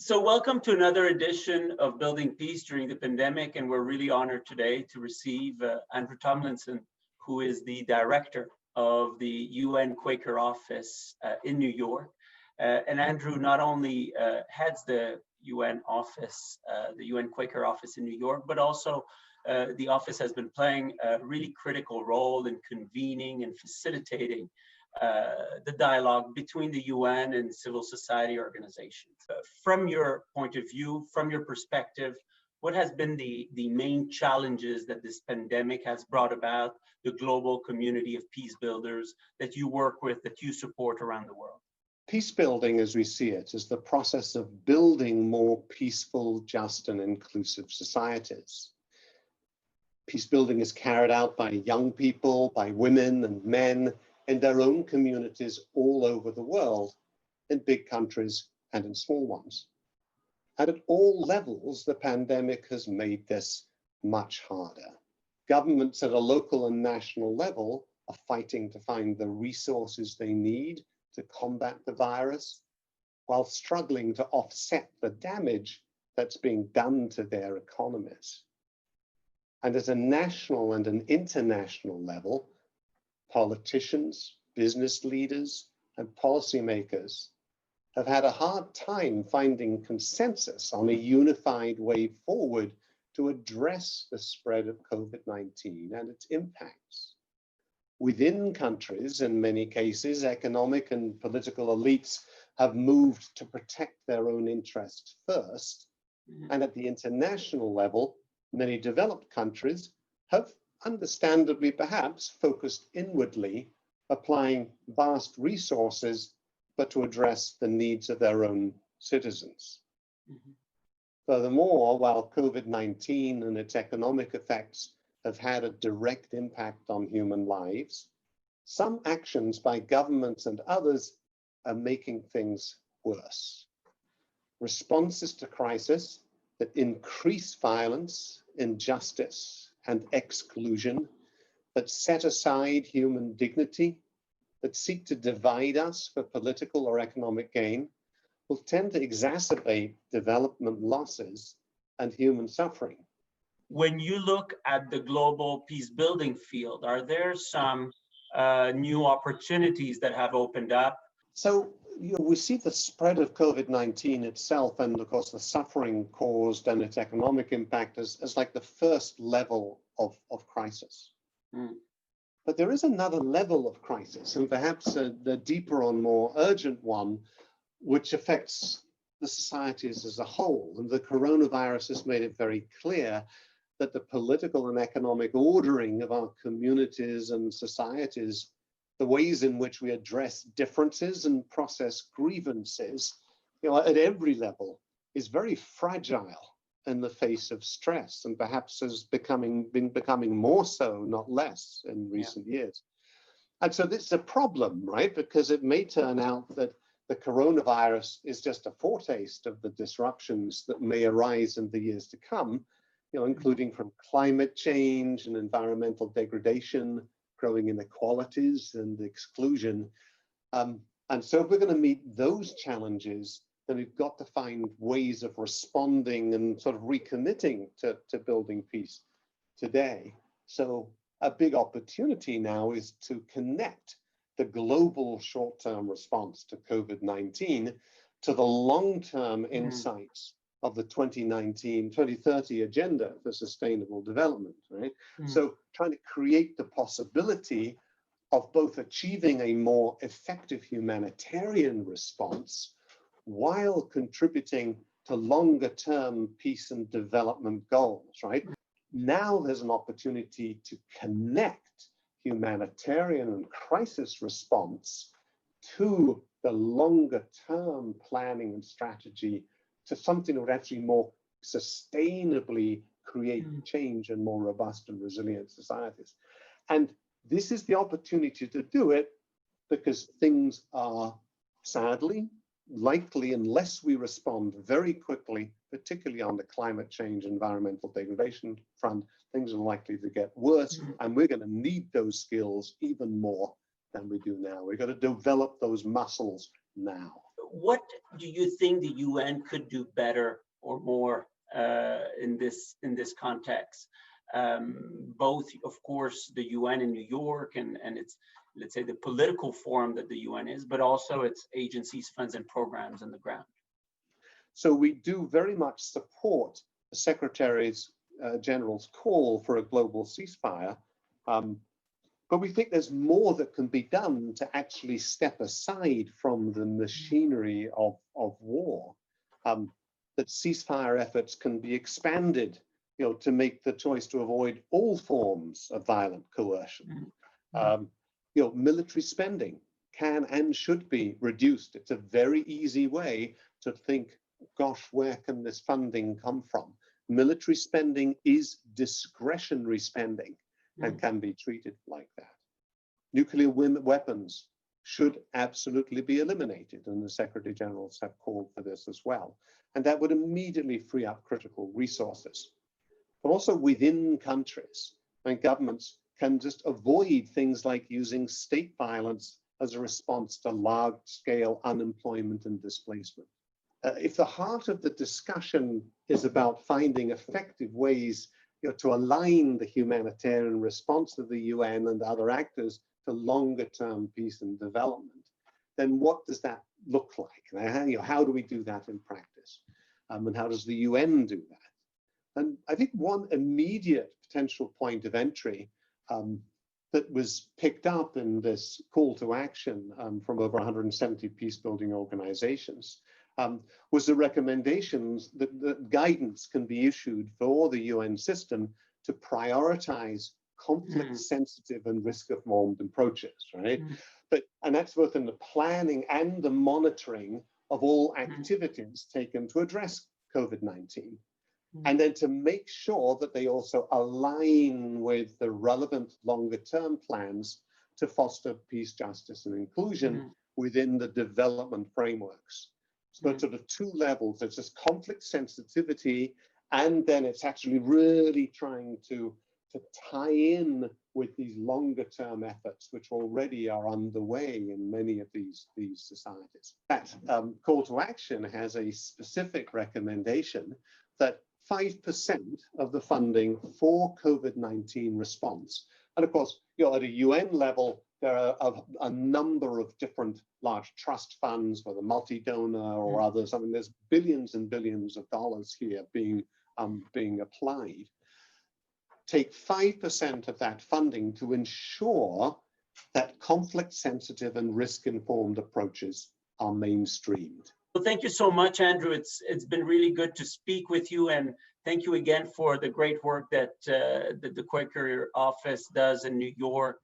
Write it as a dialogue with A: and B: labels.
A: So welcome to another edition of Building Peace during the pandemic, and we're really honored today to receive Andrew Tomlinson, who is the director of the UN Quaker office in New York. And Andrew not only heads the UN office, the UN Quaker office in New York, but also the office has been playing a really critical role in convening and facilitating the dialogue between the UN and civil society organizations. From your point of view, from your perspective, what has been the main challenges that this pandemic has brought about the global community of peace builders that you work with, that you support around the world?
B: Peace building, as we see it, is the process of building more peaceful, just, and inclusive societies. Peace building is carried out by young people, by women and men in their own communities all over the world, in big countries and in small ones. And at all levels, the pandemic has made this much harder. Governments at a local and national level are fighting to find the resources they need to combat the virus, while struggling to offset the damage that's being done to their economies. And at a national and an international level, politicians, business leaders, and policymakers have had a hard time finding consensus on a unified way forward to address the spread of COVID-19 and its impacts. Within countries, in many cases, economic and political elites have moved to protect their own interests first. And at the international level, many developed countries have understandably perhaps focused inwardly, applying vast resources, but to address the needs of their own citizens. Furthermore, while COVID-19 and its economic effects have had a direct impact on human lives, some actions by governments and others are making things worse. Responses to crisis that increase violence, injustice, and exclusion, that set aside human dignity, that seek to divide us for political or economic gain, will tend to exacerbate development losses and human suffering.
A: When you look at the global peace building field, are there some new opportunities that have opened up?
B: So, we see the spread of COVID-19 itself, and of course the suffering caused and its economic impact as like the first level of crisis. But there is another level of crisis, and perhaps the deeper and more urgent one, which affects the societies as a whole. And the coronavirus has made it very clear that the political and economic ordering of our communities and societies, the ways in which we address differences and process grievances, at every level, is very fragile in the face of stress, and perhaps has been becoming more so, not less, in recent years. And so this is a problem, right? Because it may turn out that the coronavirus is just a foretaste of the disruptions that may arise in the years to come, including from climate change and environmental degradation, growing inequalities and exclusion. And so if we're going to meet those challenges, then we've got to find ways of responding and sort of recommitting to building peace today. So a big opportunity now is to connect the global short-term response to COVID-19 to the long-term insights of the 2030 Agenda for Sustainable Development, right? So trying to create the possibility of both achieving a more effective humanitarian response while contributing to longer term peace and development goals, right? Now there's an opportunity to connect humanitarian and crisis response to the longer term planning and strategy, to something that would actually more sustainably create change and more robust and resilient societies. And this is the opportunity to do it because things are sadly likely, unless we respond very quickly, particularly on the climate change, environmental degradation front, things are likely to get worse, and we're going to need those skills even more than we do now. We've got to develop those muscles now.
A: what do you think the UN could do better or more in this context? Both, of course, the UN in New York and its, let's say, the political forum that the UN is, but also its agencies, funds, and programs on the ground.
B: So we do very much support the Secretary General's call for a global ceasefire, but we think there's more that can be done to actually step aside from the machinery of war. That ceasefire efforts can be expanded, to make the choice to avoid all forms of violent coercion. Military spending can and should be reduced. It's a very easy way to think, gosh, where can this funding come from? Military spending is discretionary spending and can be treated like that. Nuclear weapons should absolutely be eliminated, and the Secretary Generals have called for this as well. And that would immediately free up critical resources. But also within countries, governments can just avoid things like using state violence as a response to large-scale unemployment and displacement. If the heart of the discussion is about finding effective ways to align the humanitarian response of the UN and other actors to longer-term peace and development, then what does that look like? How do we do that in practice? And how does the UN do that? And I think one immediate potential point of entry that was picked up in this call to action from over 170 peacebuilding organizations was the recommendations that guidance can be issued for the UN system to prioritize conflict-sensitive and risk-informed approaches, right? And that's both in the planning and the monitoring of all activities taken to address COVID-19. And then to make sure that they also align with the relevant longer-term plans to foster peace, justice, and inclusion within the development frameworks. So it's sort of two levels. There's just conflict sensitivity, and then it's actually really trying to tie in with these longer-term efforts, which already are underway in many of these societies. That call to action has a specific recommendation that 5% of the funding for COVID-19 response. And of course, at a UN level, there are a number of different large trust funds, whether multi-donor or others. I mean, there's billions and billions of dollars here being applied. Take 5% of that funding to ensure that conflict-sensitive and risk-informed approaches are mainstreamed.
A: Well, thank you so much, Andrew. It's been really good to speak with you, and thank you again for the great work that the Quaker office does in New York.